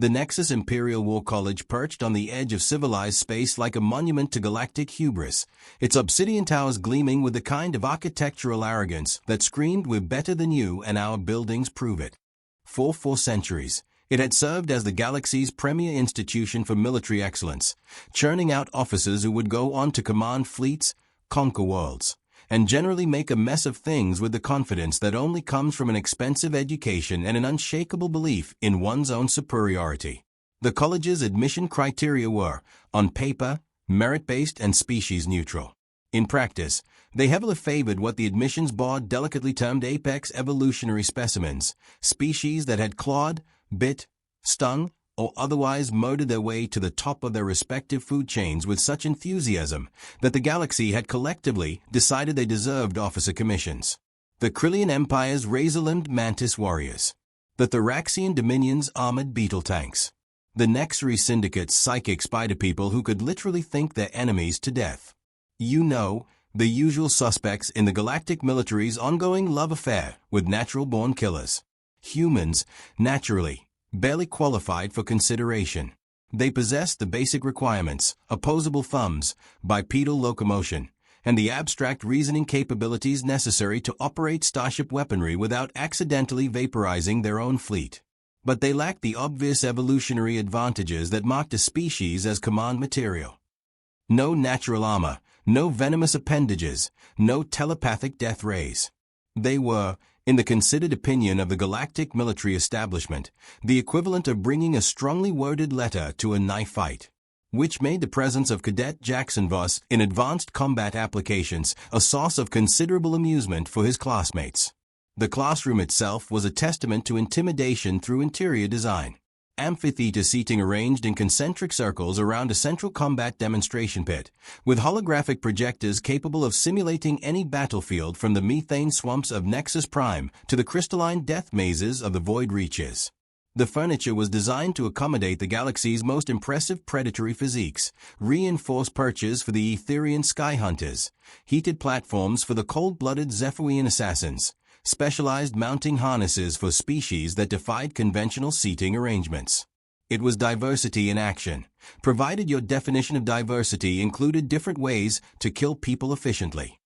The Nexus Imperial War College perched on the edge of civilized space like a monument to galactic hubris, its obsidian towers gleaming with the kind of architectural arrogance that screamed, "We're better than you and our buildings prove it." For 4 centuries, it had served as the galaxy's premier institution for military excellence, churning out officers who would go on to command fleets, conquer worlds, and generally make a mess of things with the confidence that only comes from an expensive education and an unshakable belief in one's own superiority. The college's admission criteria were, on paper, merit-based and species-neutral. In practice, they heavily favored what the admissions board delicately termed apex evolutionary specimens, species that had clawed, bit, stung, or otherwise murdered their way to the top of their respective food chains with such enthusiasm that the galaxy had collectively decided they deserved officer commissions. The Krillian Empire's razor-limbed mantis warriors. The Thraxian Dominion's armored beetle tanks. The Nexuary Syndicate's psychic spider people who could literally think their enemies to death. You know, the usual suspects in the galactic military's ongoing love affair with natural-born killers. Humans, naturally, barely qualified for consideration. They possessed the basic requirements, opposable thumbs, bipedal locomotion, and the abstract reasoning capabilities necessary to operate starship weaponry without accidentally vaporizing their own fleet. But they lacked the obvious evolutionary advantages that marked a species as command material. No natural armor, no venomous appendages, no telepathic death rays. They were, in the considered opinion of the galactic military establishment, the equivalent of bringing a strongly worded letter to a knife fight, which made the presence of Cadet Jackson Voss in advanced combat applications a source of considerable amusement for his classmates. The classroom itself was a testament to intimidation through interior design. Amphitheater seating arranged in concentric circles around a central combat demonstration pit, with holographic projectors capable of simulating any battlefield from the methane swamps of Nexus Prime to the crystalline death mazes of the Void Reaches. The furniture was designed to accommodate the galaxy's most impressive predatory physiques, reinforced perches for the Etherian sky hunters, heated platforms for the cold-blooded Zephyrian assassins, specialized mounting harnesses for species that defied conventional seating arrangements. It was diversity in action, provided your definition of diversity included different ways to kill people efficiently.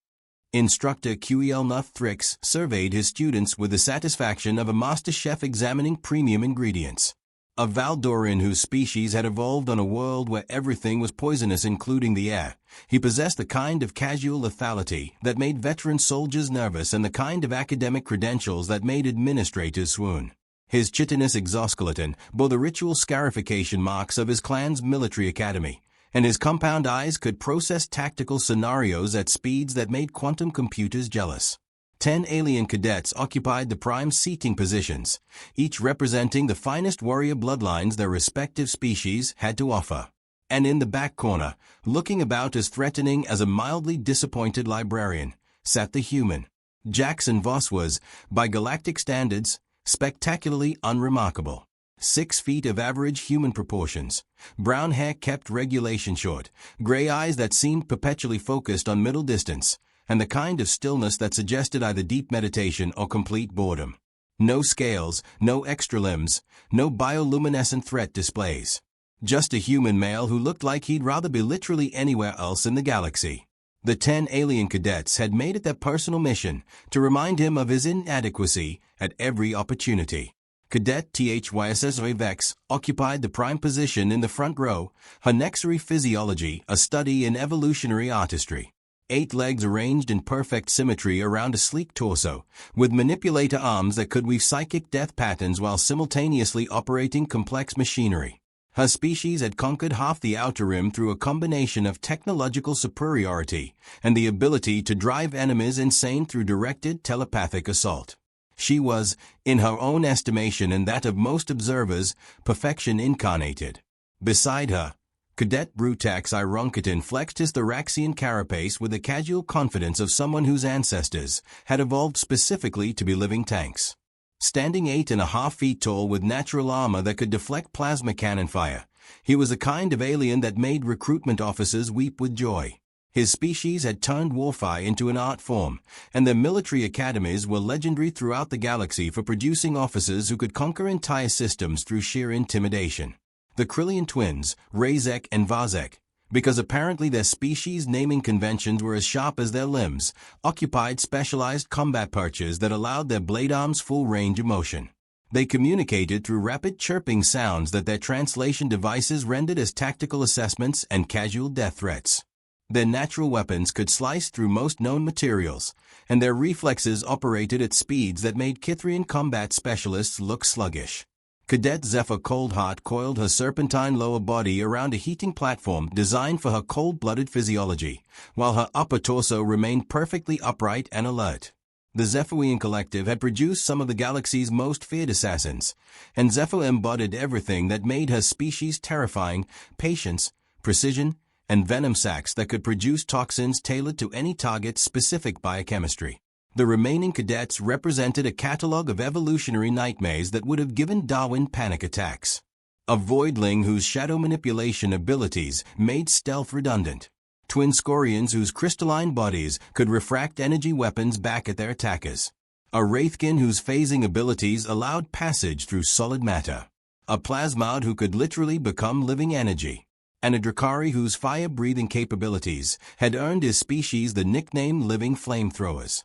Instructor Qel Thrix surveyed his students with the satisfaction of a master chef examining premium ingredients. A Valdoran whose species had evolved on a world where everything was poisonous including the air, he possessed the kind of casual lethality that made veteran soldiers nervous and the kind of academic credentials that made administrators swoon. His chitinous exoskeleton bore the ritual scarification marks of his clan's military academy, and his compound eyes could process tactical scenarios at speeds that made quantum computers jealous. 10 alien cadets occupied the prime seating positions, each representing the finest warrior bloodlines their respective species had to offer. And in the back corner, looking about as threatening as a mildly disappointed librarian, sat the human. Jackson Voss was, by galactic standards, spectacularly unremarkable. 6 feet of average human proportions, brown hair kept regulation short, gray eyes that seemed perpetually focused on middle distance, and the kind of stillness that suggested either deep meditation or complete boredom. No scales, no extra limbs, no bioluminescent threat displays. Just a human male who looked like he'd rather be literally anywhere else in the galaxy. The 10 alien cadets had made it their personal mission to remind him of his inadequacy at every opportunity. Cadet HFY Vex occupied the prime position in the front row, her Nexuary physiology a study in evolutionary artistry. 8 legs arranged in perfect symmetry around a sleek torso, with manipulator arms that could weave psychic death patterns while simultaneously operating complex machinery. Her species had conquered half the outer rim through a combination of technological superiority and the ability to drive enemies insane through directed telepathic assault. She was, in her own estimation and that of most observers, perfection incarnated. Beside her, Cadet Brutax Ironcatin flexed his Thraxian carapace with the casual confidence of someone whose ancestors had evolved specifically to be living tanks. Standing 8.5 feet tall with natural armor that could deflect plasma cannon fire, he was a kind of alien that made recruitment officers weep with joy. His species had turned warfare into an art form, and their military academies were legendary throughout the galaxy for producing officers who could conquer entire systems through sheer intimidation. The Krillian twins, Razek and Vazek, because apparently their species naming conventions were as sharp as their limbs, occupied specialized combat perches that allowed their blade arms full range of motion. They communicated through rapid chirping sounds that their translation devices rendered as tactical assessments and casual death threats. Their natural weapons could slice through most known materials, and their reflexes operated at speeds that made Kithrian combat specialists look sluggish. Cadet Zephyr Coldheart coiled her serpentine lower body around a heating platform designed for her cold-blooded physiology, while her upper torso remained perfectly upright and alert. The Zephyrian Collective had produced some of the galaxy's most feared assassins, and Zephyr embodied everything that made her species terrifying: patience, precision, and venom sacs that could produce toxins tailored to any target's specific biochemistry. The remaining cadets represented a catalog of evolutionary nightmares that would have given Darwin panic attacks. A voidling whose shadow manipulation abilities made stealth redundant. Twin Scorians whose crystalline bodies could refract energy weapons back at their attackers. A Wraithkin whose phasing abilities allowed passage through solid matter. A Plasmod who could literally become living energy. And a Drakari whose fire-breathing capabilities had earned his species the nickname Living Flamethrowers.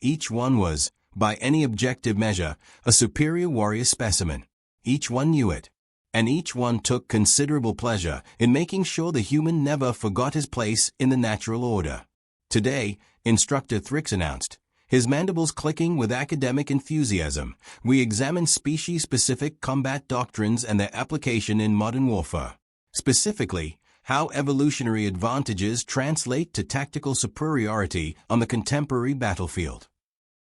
Each one was, by any objective measure, a superior warrior specimen. Each one knew it. And each one took considerable pleasure in making sure the human never forgot his place in the natural order. Today, Instructor Thrix announced, his mandibles clicking with academic enthusiasm, we examine species-specific combat doctrines and their application in modern warfare. Specifically, how evolutionary advantages translate to tactical superiority on the contemporary battlefield.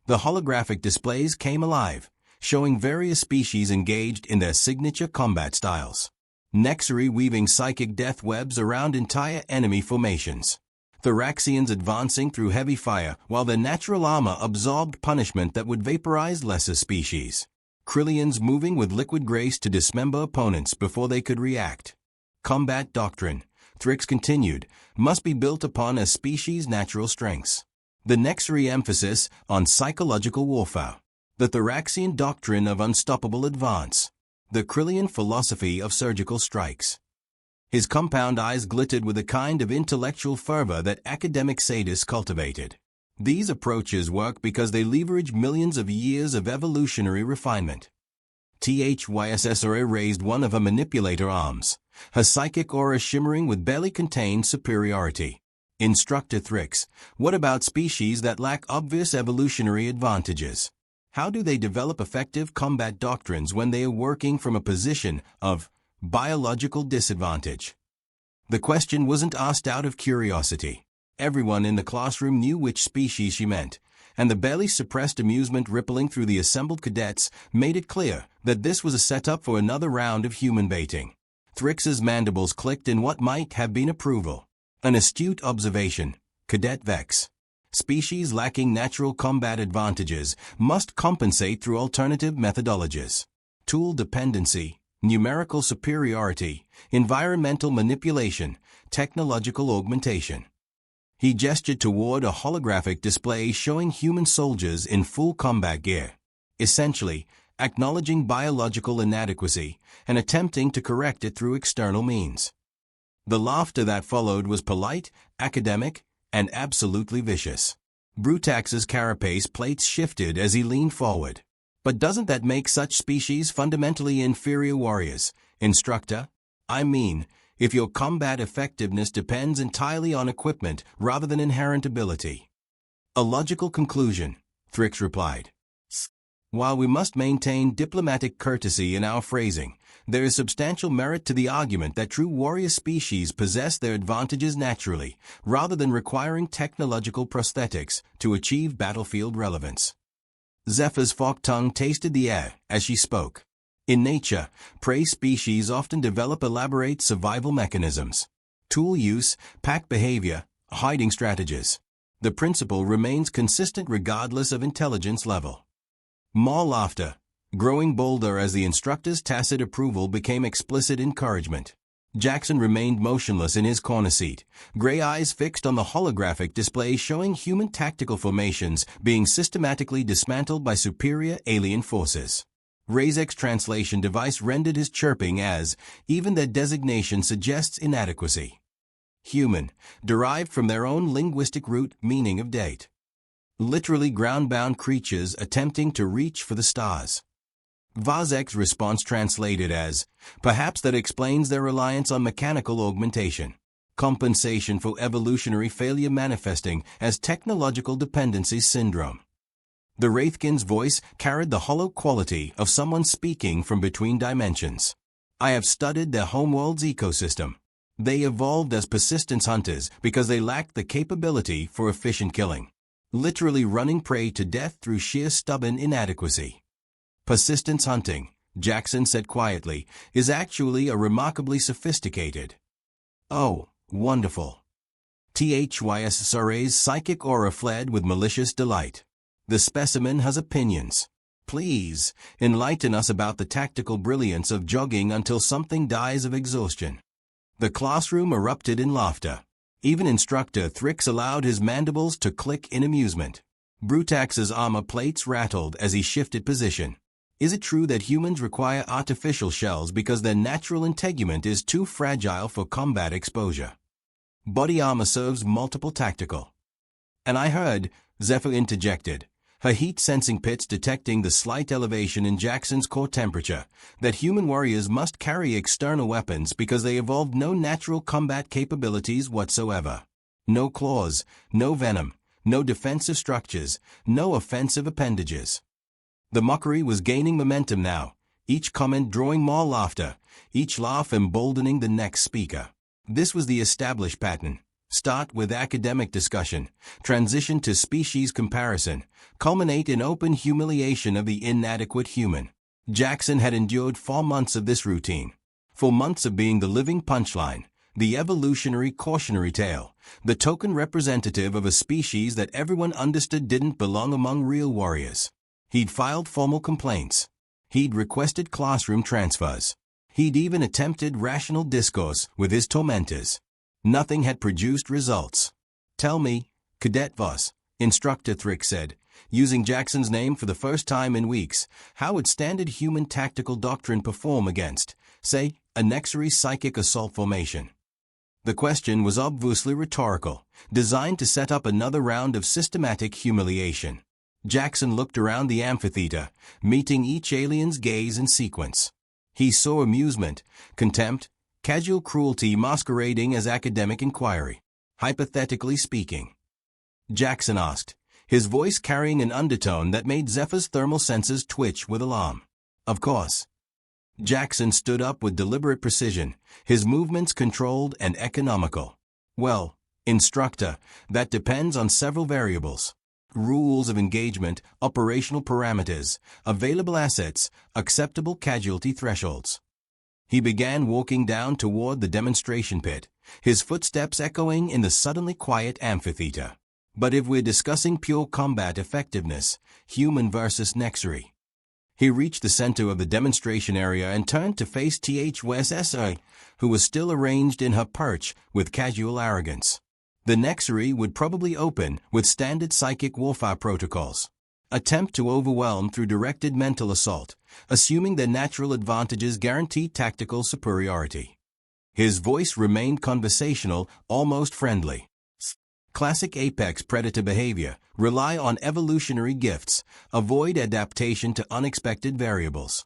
The holographic displays came alive, showing various species engaged in their signature combat styles. Nexuri weaving psychic death webs around entire enemy formations. Thoraxians advancing through heavy fire while their natural armor absorbed punishment that would vaporize lesser species. Krillians moving with liquid grace to dismember opponents before they could react. Combat doctrine, Thrix continued, must be built upon a species' natural strengths. The Nexuri emphasis on psychological warfare. The Thoraxian doctrine of unstoppable advance. The Krillian philosophy of surgical strikes. His compound eyes glittered with a kind of intellectual fervor that academic sadists cultivated. These approaches work because they leverage millions of years of evolutionary refinement. THYSSRA raised one of her manipulator arms, her psychic aura shimmering with barely contained superiority. Instructor Thrix, what about species that lack obvious evolutionary advantages? How do they develop effective combat doctrines when they are working from a position of biological disadvantage? The question wasn't asked out of curiosity. Everyone in the classroom knew which species she meant, and the barely suppressed amusement rippling through the assembled cadets made it clear that this was a setup for another round of human baiting. Thrix's mandibles clicked in what might have been approval. An astute observation, Cadet Vex. Species lacking natural combat advantages must compensate through alternative methodologies. Tool dependency, numerical superiority, environmental manipulation, technological augmentation. He gestured toward a holographic display showing human soldiers in full combat gear, essentially acknowledging biological inadequacy and attempting to correct it through external means. The laughter that followed was polite, academic, and absolutely vicious. Brutax's carapace plates shifted as he leaned forward. But doesn't that make such species fundamentally inferior warriors, Instructor? I mean, if your combat effectiveness depends entirely on equipment rather than inherent ability. A logical conclusion, Thrix replied. While we must maintain diplomatic courtesy in our phrasing, there is substantial merit to the argument that true warrior species possess their advantages naturally, rather than requiring technological prosthetics to achieve battlefield relevance. Zephyr's forked tongue tasted the air as she spoke. In nature, prey species often develop elaborate survival mechanisms. Tool use, pack behavior, hiding strategies. The principle remains consistent regardless of intelligence level. More laughter, growing bolder as the instructor's tacit approval became explicit encouragement. Jackson remained motionless in his corner seat, gray eyes fixed on the holographic display showing human tactical formations being systematically dismantled by superior alien forces. Razek's translation device rendered his chirping as, even their designation suggests inadequacy. Human, derived from their own linguistic root meaning of date. Literally ground-bound creatures attempting to reach for the stars. Vazek's response translated as, perhaps that explains their reliance on mechanical augmentation. Compensation for evolutionary failure manifesting as technological dependency syndrome. The Wraithkin's voice carried the hollow quality of someone speaking from between dimensions. I have studied their homeworld's ecosystem. They evolved as persistence hunters because they lacked the capability for efficient killing. Literally running prey to death through sheer stubborn inadequacy. Persistence hunting, Jackson said quietly, is actually a remarkably sophisticated. Oh, wonderful. THYS Sore's psychic aura fled with malicious delight. The specimen has opinions. Please, enlighten us about the tactical brilliance of jogging until something dies of exhaustion. The classroom erupted in laughter. Even Instructor Thrix allowed his mandibles to click in amusement. Brutax's armor plates rattled as he shifted position. Is it true that humans require artificial shells because their natural integument is too fragile for combat exposure? Body armor serves multiple tactical. And I heard, Zephyr interjected, her heat-sensing pits detecting the slight elevation in Jackson's core temperature, that human warriors must carry external weapons because they evolved no natural combat capabilities whatsoever. No claws, no venom, no defensive structures, no offensive appendages. The mockery was gaining momentum now, each comment drawing more laughter, each laugh emboldening the next speaker. This was the established pattern. Start with academic discussion, transition to species comparison, culminate in open humiliation of the inadequate human. Jackson had endured 4 months of this routine. 4 months of being the living punchline, the evolutionary cautionary tale, the token representative of a species that everyone understood didn't belong among real warriors. He'd filed formal complaints. He'd requested classroom transfers. He'd even attempted rational discourse with his tormentors. Nothing had produced results. Tell me, Cadet Voss, Instructor Thrix said, using Jackson's name for the first time in weeks, how would standard human tactical doctrine perform against, say, a Nexus psychic assault formation? The question was obviously rhetorical, designed to set up another round of systematic humiliation. Jackson looked around the amphitheater, meeting each alien's gaze in sequence. He saw amusement, contempt, casual cruelty masquerading as academic inquiry. Hypothetically speaking. Jackson asked, his voice carrying an undertone that made Zephyr's thermal sensors twitch with alarm. Of course. Jackson stood up with deliberate precision, his movements controlled and economical. Well, Instructor, that depends on several variables. Rules of engagement, operational parameters, available assets, acceptable casualty thresholds. He began walking down toward the demonstration pit, his footsteps echoing in the suddenly quiet amphitheater. But if we're discussing pure combat effectiveness, human versus Nexus. He reached the center of the demonstration area and turned to face THYS, who was still arranged in her perch with casual arrogance. The Nexus would probably open with standard psychic warfare protocols. Attempt to overwhelm through directed mental assault, assuming their natural advantages guaranteed tactical superiority. His voice remained conversational, almost friendly. Classic apex predator behavior, rely on evolutionary gifts, avoid adaptation to unexpected variables.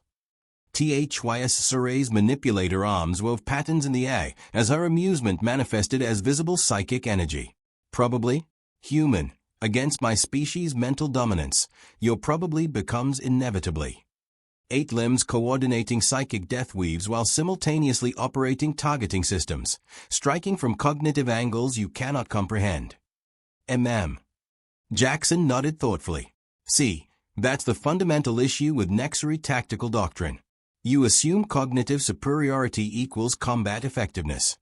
THYS Sore's manipulator arms wove patterns in the air as her amusement manifested as visible psychic energy. Probably human. Against my species' mental dominance, your probably becomes inevitably. 8 limbs coordinating psychic death weaves while simultaneously operating targeting systems, striking from cognitive angles you cannot comprehend. Jackson nodded thoughtfully. See, that's the fundamental issue with Nexus tactical doctrine. You assume cognitive superiority equals combat effectiveness.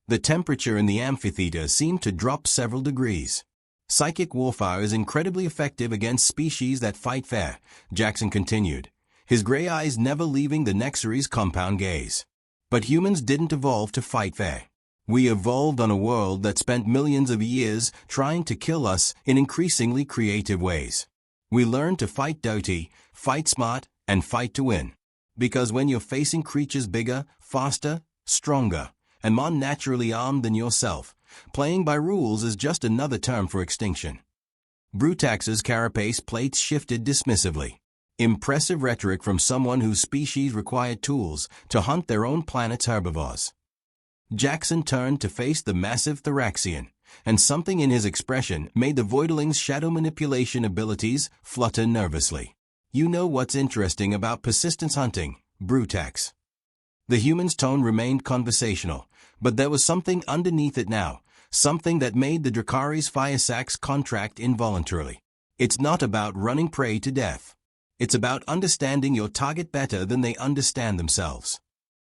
The temperature in the amphitheater seemed to drop several degrees. Psychic warfare is incredibly effective against species that fight fair, Jackson continued, his gray eyes never leaving the Nexus compound gaze. But humans didn't evolve to fight fair. We evolved on a world that spent millions of years trying to kill us in increasingly creative ways. We learned to fight dirty, fight smart, and fight to win. Because when you're facing creatures bigger, faster, stronger, and more naturally armed than yourself, playing by rules is just another term for extinction. Brutax's carapace plates shifted dismissively. Impressive rhetoric from someone whose species required tools to hunt their own planet's herbivores. Jackson turned to face the massive Thoraxian, and something in his expression made the Voidling's shadow manipulation abilities flutter nervously. You know what's interesting about persistence hunting, Brutax? The human's tone remained conversational, but there was something underneath it now, something that made the Drakkari's fire sacks contract involuntarily. It's not about running prey to death. It's about understanding your target better than they understand themselves.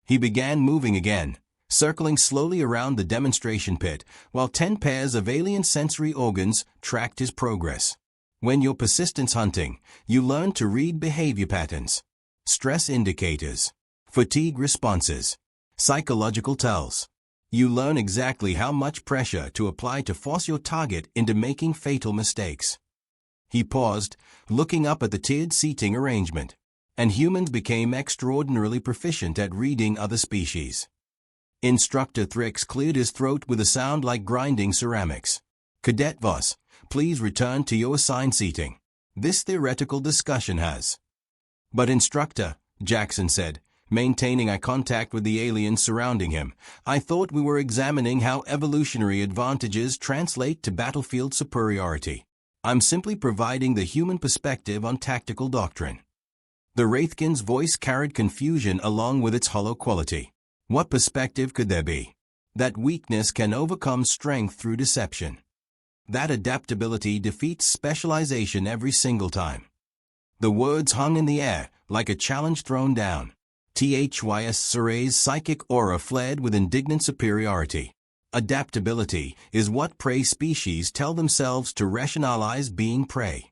He began moving again, circling slowly around the demonstration pit, while 10 pairs of alien sensory organs tracked his progress. When you're persistence hunting, you learn to read behavior patterns, stress indicators, fatigue responses, psychological tells. You learn exactly how much pressure to apply to force your target into making fatal mistakes. He paused, looking up at the tiered seating arrangement. And humans became extraordinarily proficient at reading other species. Instructor Thrix cleared his throat with a sound like grinding ceramics. Cadet Voss, please return to your assigned seating. This theoretical discussion has. But Instructor, Jackson said, maintaining eye contact with the aliens surrounding him, I thought we were examining how evolutionary advantages translate to battlefield superiority. I'm simply providing the human perspective on tactical doctrine. The Wraithkin's voice carried confusion along with its hollow quality. What perspective could there be? That weakness can overcome strength through deception. That adaptability defeats specialization every single time. The words hung in the air, like a challenge thrown down. Thys Suray's psychic aura fled with indignant superiority. Adaptability is what prey species tell themselves to rationalize being prey.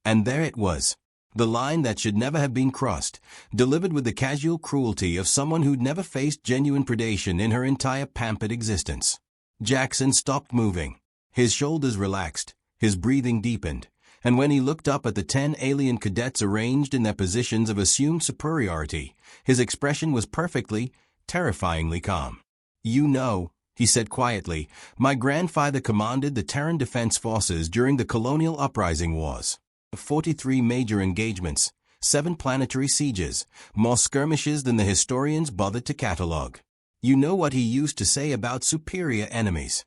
And there it was. The line that should never have been crossed, delivered with the casual cruelty of someone who'd never faced genuine predation in her entire pampered existence. Jackson stopped moving. His shoulders relaxed, his breathing deepened, and when he looked up at the 10 alien cadets arranged in their positions of assumed superiority, his expression was perfectly, terrifyingly calm. You know, he said quietly, my grandfather commanded the Terran Defense Forces during the Colonial Uprising Wars. 43 major engagements, 7 planetary sieges, more skirmishes than the historians bothered to catalogue. You know what he used to say about superior enemies?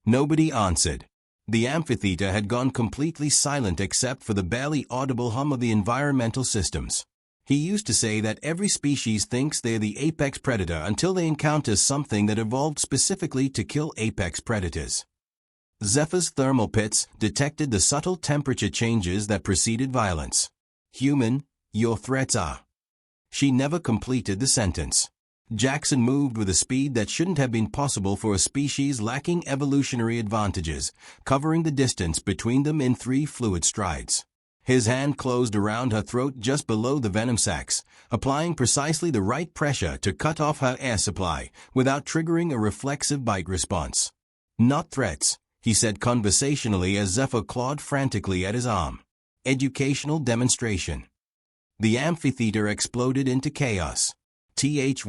Nobody answered. The amphitheater had gone completely silent except for the barely audible hum of the environmental systems. He used to say that every species thinks they're the apex predator until they encounter something that evolved specifically to kill apex predators. Zephyr's thermal pits detected the subtle temperature changes that preceded violence. Human, your threats are. She never completed the sentence. Jackson moved with a speed that shouldn't have been possible for a species lacking evolutionary advantages, covering the distance between them in 3 fluid strides. His hand closed around her throat just below the venom sacs, applying precisely the right pressure to cut off her air supply without triggering a reflexive bite response. Not threats, he said conversationally as Zephyr clawed frantically at his arm. Educational demonstration. The amphitheater exploded into chaos. Thys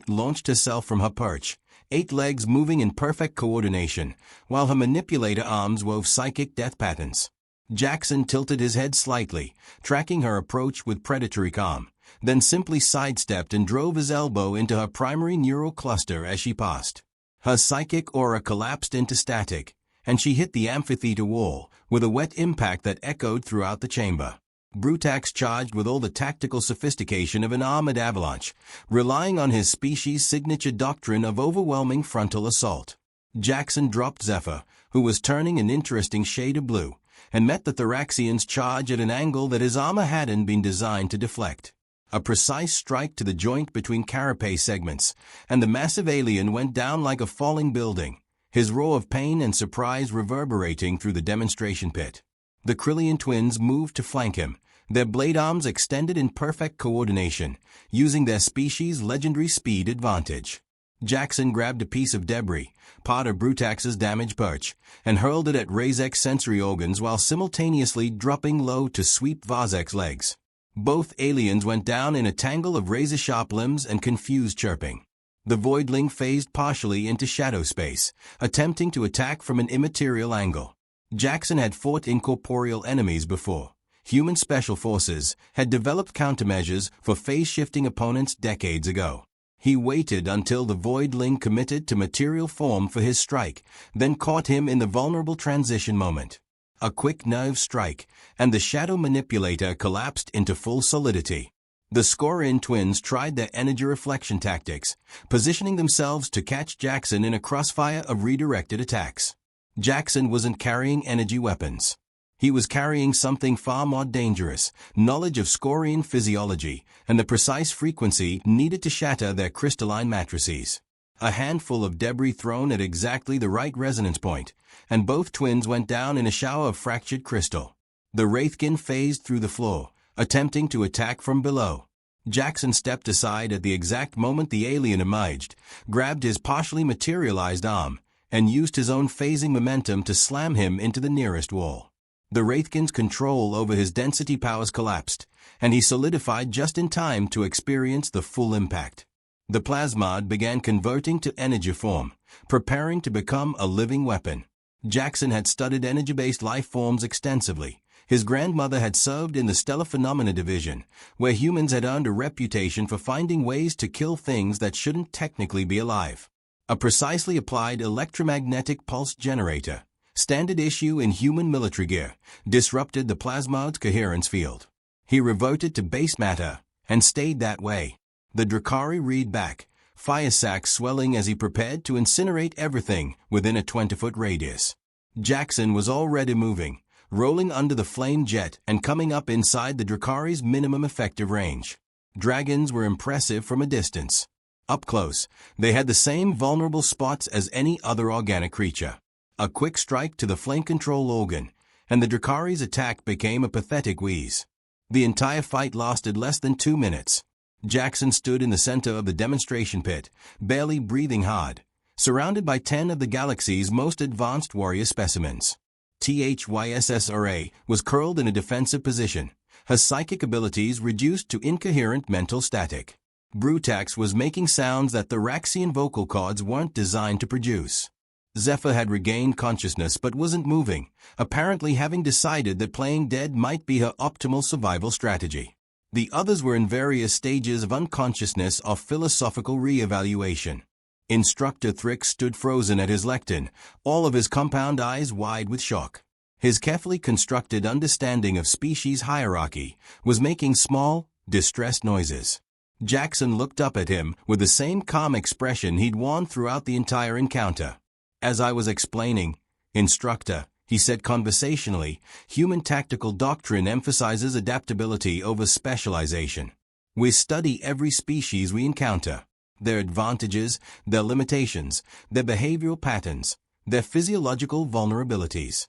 launched herself from her perch, 8 legs moving in perfect coordination, while her manipulator arms wove psychic death patterns. Jackson tilted his head slightly, tracking her approach with predatory calm, then simply sidestepped and drove his elbow into her primary neural cluster as she passed. Her psychic aura collapsed into static, and she hit the amphitheater wall with a wet impact that echoed throughout the chamber. Brutax charged with all the tactical sophistication of an armored avalanche, relying on his species' signature doctrine of overwhelming frontal assault. Jackson dropped Zephyr, who was turning an interesting shade of blue, and met the Thoraxian's charge at an angle that his armor hadn't been designed to deflect. A precise strike to the joint between carapace segments, and the massive alien went down like a falling building, his roar of pain and surprise reverberating through the demonstration pit. The Krillian twins moved to flank him, their blade arms extended in perfect coordination, using their species' legendary speed advantage. Jackson grabbed a piece of debris, part of Brutax's damaged perch, and hurled it at Razek's sensory organs while simultaneously dropping low to sweep Vazek's legs. Both aliens went down in a tangle of razor-sharp limbs and confused chirping. The Voidling phased partially into shadow space, attempting to attack from an immaterial angle. Jackson had fought incorporeal enemies before. Human special forces had developed countermeasures for phase-shifting opponents decades ago. He waited until the Voidling committed to material form for his strike, then caught him in the vulnerable transition moment. A quick nerve strike, and the Shadow Manipulator collapsed into full solidity. The Scorin twins tried their energy reflection tactics, positioning themselves to catch Jackson in a crossfire of redirected attacks. Jackson wasn't carrying energy weapons. He was carrying something far more dangerous, knowledge of Scorian physiology and the precise frequency needed to shatter their crystalline matrices. A handful of debris thrown at exactly the right resonance point, and both twins went down in a shower of fractured crystal. The Wraithkin phased through the floor, attempting to attack from below. Jackson stepped aside at the exact moment the alien emerged, grabbed his partially materialized arm, and used his own phasing momentum to slam him into the nearest wall. The Wraithkin's control over his density powers collapsed, and he solidified just in time to experience the full impact. The plasmod began converting to energy form, preparing to become a living weapon. Jackson had studied energy-based life forms extensively. His grandmother had served in the Stellar Phenomena Division, where humans had earned a reputation for finding ways to kill things that shouldn't technically be alive. A precisely applied electromagnetic pulse generator, standard issue in human military gear, disrupted the plasmod's coherence field. He reverted to base matter, and stayed that way. The Drakari reared back, fire sacs swelling as he prepared to incinerate everything within a 20-foot radius. Jackson was already moving, rolling under the flame jet and coming up inside the Drakari's minimum effective range. Dragons were impressive from a distance. Up close, they had the same vulnerable spots as any other organic creature. A quick strike to the flame control organ, and the Drakari's attack became a pathetic wheeze. The entire fight lasted less than 2 minutes. Jackson stood in the center of the demonstration pit, barely breathing hard, surrounded by 10 of the galaxy's most advanced warrior specimens. THYSSRA was curled in a defensive position, her psychic abilities reduced to incoherent mental static. Brutax was making sounds that the Raxian vocal cords weren't designed to produce. Zephyr had regained consciousness but wasn't moving, apparently having decided that playing dead might be her optimal survival strategy. The others were in various stages of unconsciousness or philosophical re-evaluation. Instructor Thrix stood frozen at his lectern, all of his compound eyes wide with shock. His carefully constructed understanding of species hierarchy was making small, distressed noises. Jackson looked up at him with the same calm expression he'd worn throughout the entire encounter. As I was explaining, Instructor, he said conversationally, human tactical doctrine emphasizes adaptability over specialization. We study every species we encounter, their advantages, their limitations, their behavioral patterns, their physiological vulnerabilities.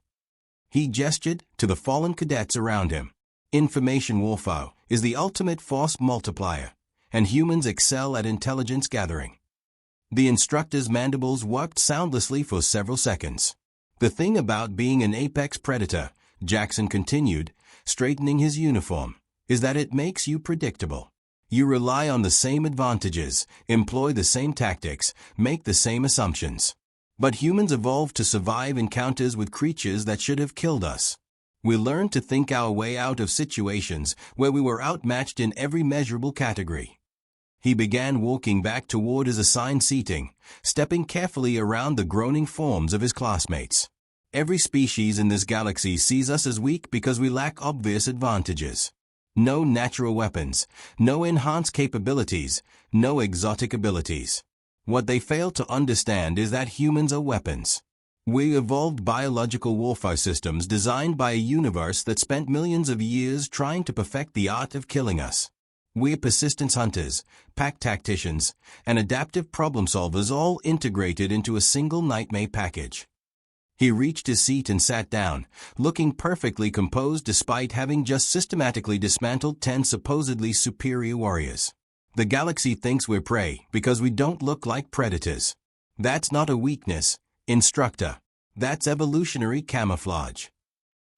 He gestured to the fallen cadets around him. Information warfare is the ultimate force multiplier, and humans excel at intelligence gathering. The instructor's mandibles worked soundlessly for several seconds. The thing about being an apex predator, Jackson continued, straightening his uniform, is that it makes you predictable. You rely on the same advantages, employ the same tactics, make the same assumptions. But humans evolved to survive encounters with creatures that should have killed us. We learned to think our way out of situations where we were outmatched in every measurable category. He began walking back toward his assigned seating, stepping carefully around the groaning forms of his classmates. Every species in this galaxy sees us as weak because we lack obvious advantages. No natural weapons, no enhanced capabilities, no exotic abilities. What they fail to understand is that humans are weapons. We evolved biological warfare systems designed by a universe that spent millions of years trying to perfect the art of killing us. We're persistence hunters, pack tacticians, and adaptive problem solvers all integrated into a single nightmare package. He reached his seat and sat down, looking perfectly composed despite having just systematically dismantled 10 supposedly superior warriors. The galaxy thinks we're prey because we don't look like predators. That's not a weakness, instructor. That's evolutionary camouflage.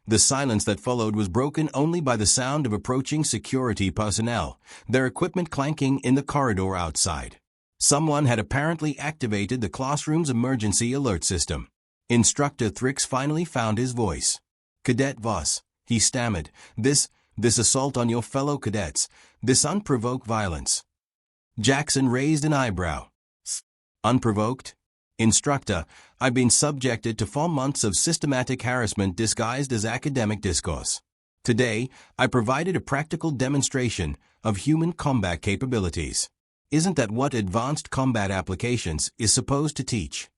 The silence that followed was broken only by the sound of approaching security personnel, their equipment clanking in the corridor outside. Someone had apparently activated the classroom's emergency alert system. Instructor Thrix finally found his voice. "Cadet Voss," he stammered, this assault on your fellow cadets, this unprovoked violence." Jackson raised an eyebrow. "Unprovoked? Instructor, I've been subjected to 4 months of systematic harassment disguised as academic discourse. Today, I provided a practical demonstration of human combat capabilities. Isn't that what advanced combat applications is supposed to teach?"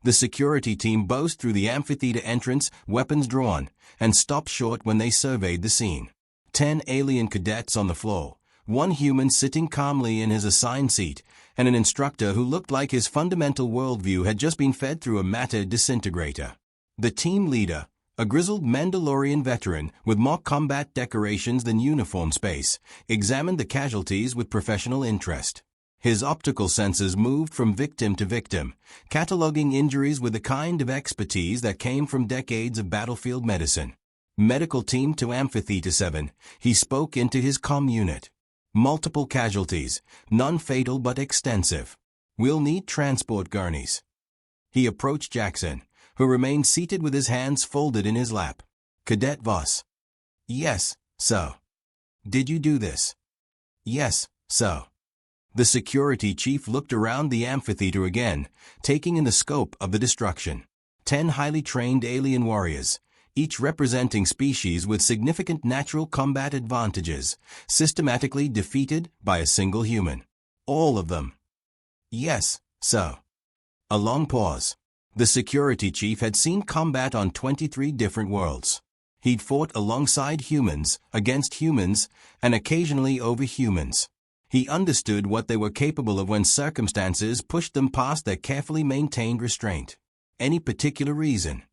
The security team buzzed through the amphitheater entrance, weapons drawn, and stopped short when they surveyed the scene. 10 alien cadets on the floor, 1 human sitting calmly in his assigned seat, and an instructor who looked like his fundamental worldview had just been fed through a matter disintegrator. The team leader, a grizzled Mandalorian veteran with more combat decorations than uniform space, examined the casualties with professional interest. His optical senses moved from victim to victim, cataloging injuries with the kind of expertise that came from decades of battlefield medicine. "Medical team to Amphitheater 7, he spoke into his comm unit. "Multiple casualties, none fatal but extensive. We'll need transport gurneys." He approached Jackson, who remained seated with his hands folded in his lap. "Cadet Voss." "Yes, sir." "Did you do this?" "Yes, sir." The security chief looked around the amphitheater again, taking in the scope of the destruction. 10 highly trained alien warriors, each representing species with significant natural combat advantages, systematically defeated by a single human. "All of them." "Yes, sir." A long pause. The security chief had seen combat on 23 different worlds. He'd fought alongside humans, against humans, and occasionally over humans. He understood what they were capable of when circumstances pushed them past their carefully maintained restraint. "Any particular reason?"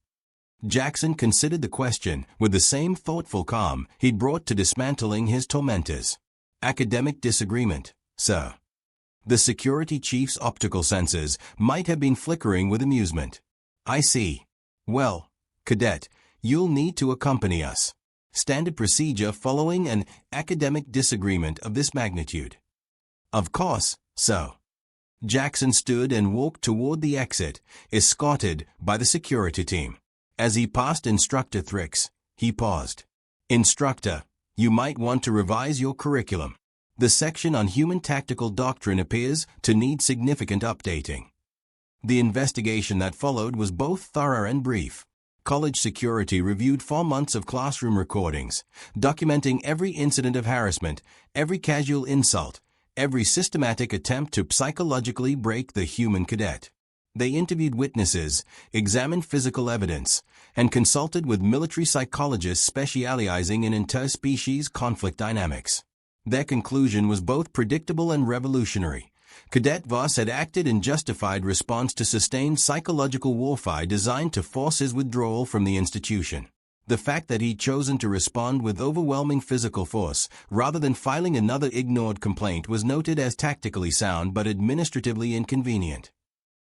Jackson considered the question with the same thoughtful calm he'd brought to dismantling his tormentors. "Academic disagreement, sir." The security chief's optical senses might have been flickering with amusement. "I see. Well, cadet, you'll need to accompany us. Standard procedure following an academic disagreement of this magnitude." "Of course, sir." Jackson stood and walked toward the exit, escorted by the security team. As he passed Instructor Thrix, he paused. "Instructor, you might want to revise your curriculum. The section on human tactical doctrine appears to need significant updating." The investigation that followed was both thorough and brief. College security reviewed 4 months of classroom recordings, documenting every incident of harassment, every casual insult, every systematic attempt to psychologically break the human cadet. They interviewed witnesses, examined physical evidence, and consulted with military psychologists specializing in interspecies conflict dynamics. Their conclusion was both predictable and revolutionary. Cadet Voss had acted in justified response to sustained psychological warfare designed to force his withdrawal from the institution. The fact that he'd chosen to respond with overwhelming physical force rather than filing another ignored complaint was noted as tactically sound but administratively inconvenient.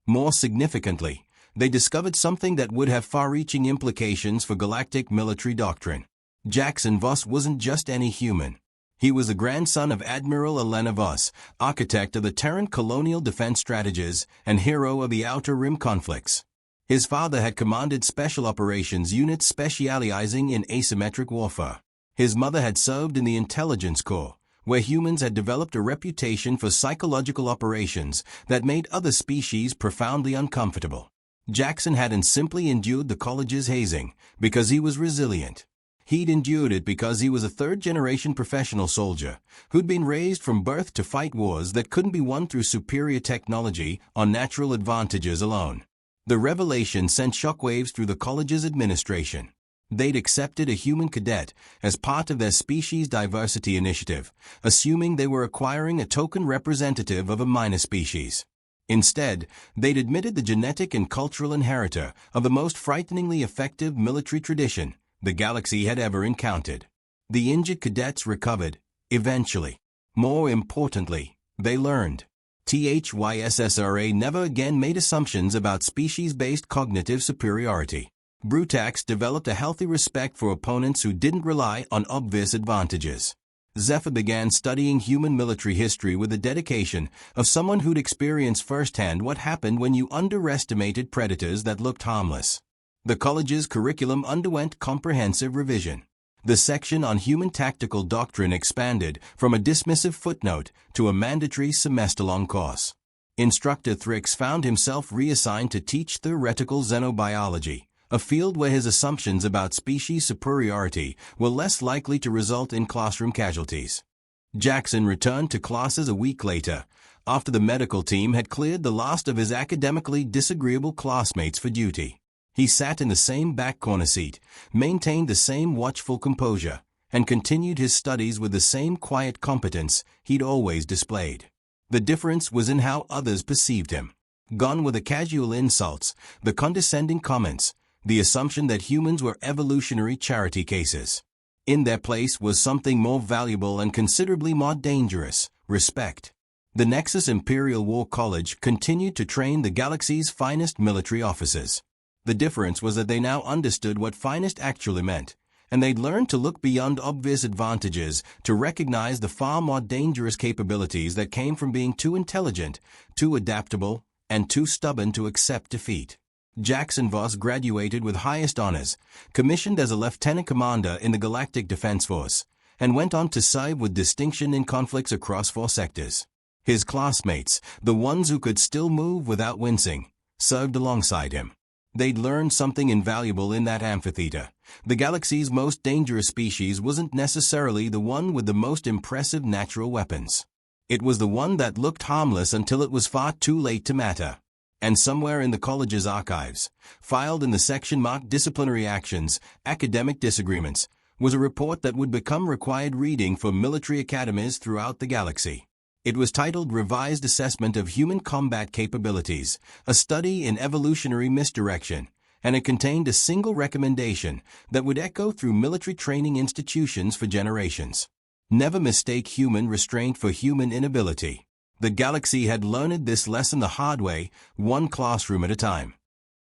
More significantly, they discovered something that would have far-reaching implications for galactic military doctrine. Jackson Voss wasn't just any human. He was the grandson of Admiral Elena Voss, architect of the Terran colonial defense strategies and hero of the Outer Rim conflicts. His father had commanded special operations units specializing in asymmetric warfare. His mother had served in the intelligence corps, where humans had developed a reputation for psychological operations that made other species profoundly uncomfortable. Jackson hadn't simply endured the college's hazing because he was resilient. He'd endured it because he was a third-generation professional soldier who'd been raised from birth to fight wars that couldn't be won through superior technology or natural advantages alone. The revelation sent shockwaves through the college's administration. They'd accepted a human cadet as part of their species diversity initiative, assuming they were acquiring a token representative of a minor species. Instead, they'd admitted the genetic and cultural inheritor of the most frighteningly effective military tradition the galaxy had ever encountered. The injured cadets recovered, eventually. More importantly, they learned. THYSSRA never again made assumptions about species-based cognitive superiority. Brutax developed a healthy respect for opponents who didn't rely on obvious advantages. Zephyr began studying human military history with the dedication of someone who'd experienced firsthand what happened when you underestimated predators that looked harmless. The college's curriculum underwent comprehensive revision. The section on human tactical doctrine expanded from a dismissive footnote to a mandatory semester-long course. Instructor Thrix found himself reassigned to teach theoretical xenobiology, a field where his assumptions about species superiority were less likely to result in classroom casualties. Jackson returned to classes a week later, after the medical team had cleared the last of his academically disagreeable classmates for duty. He sat in the same back corner seat, maintained the same watchful composure, and continued his studies with the same quiet competence he'd always displayed. The difference was in how others perceived him. Gone were the casual insults, the condescending comments, the assumption that humans were evolutionary charity cases. In their place was something more valuable and considerably more dangerous: respect. The Nexus Imperial War College continued to train the galaxy's finest military officers. The difference was that they now understood what finest actually meant, and they'd learned to look beyond obvious advantages to recognize the far more dangerous capabilities that came from being too intelligent, too adaptable, and too stubborn to accept defeat. Jackson Voss graduated with highest honors, commissioned as a lieutenant commander in the Galactic Defense Force, and went on to serve with distinction in conflicts across 4 sectors. His classmates, the ones who could still move without wincing, served alongside him. They'd learned something invaluable in that amphitheater. The galaxy's most dangerous species wasn't necessarily the one with the most impressive natural weapons. It was the one that looked harmless until it was far too late to matter. And somewhere in the college's archives, filed in the section marked Disciplinary Actions, Academic Disagreements, was a report that would become required reading for military academies throughout the galaxy. It was titled Revised Assessment of Human Combat Capabilities, a Study in Evolutionary Misdirection, and it contained a single recommendation that would echo through military training institutions for generations. Never mistake human restraint for human inability. The galaxy had learned this lesson the hard way, one classroom at a time.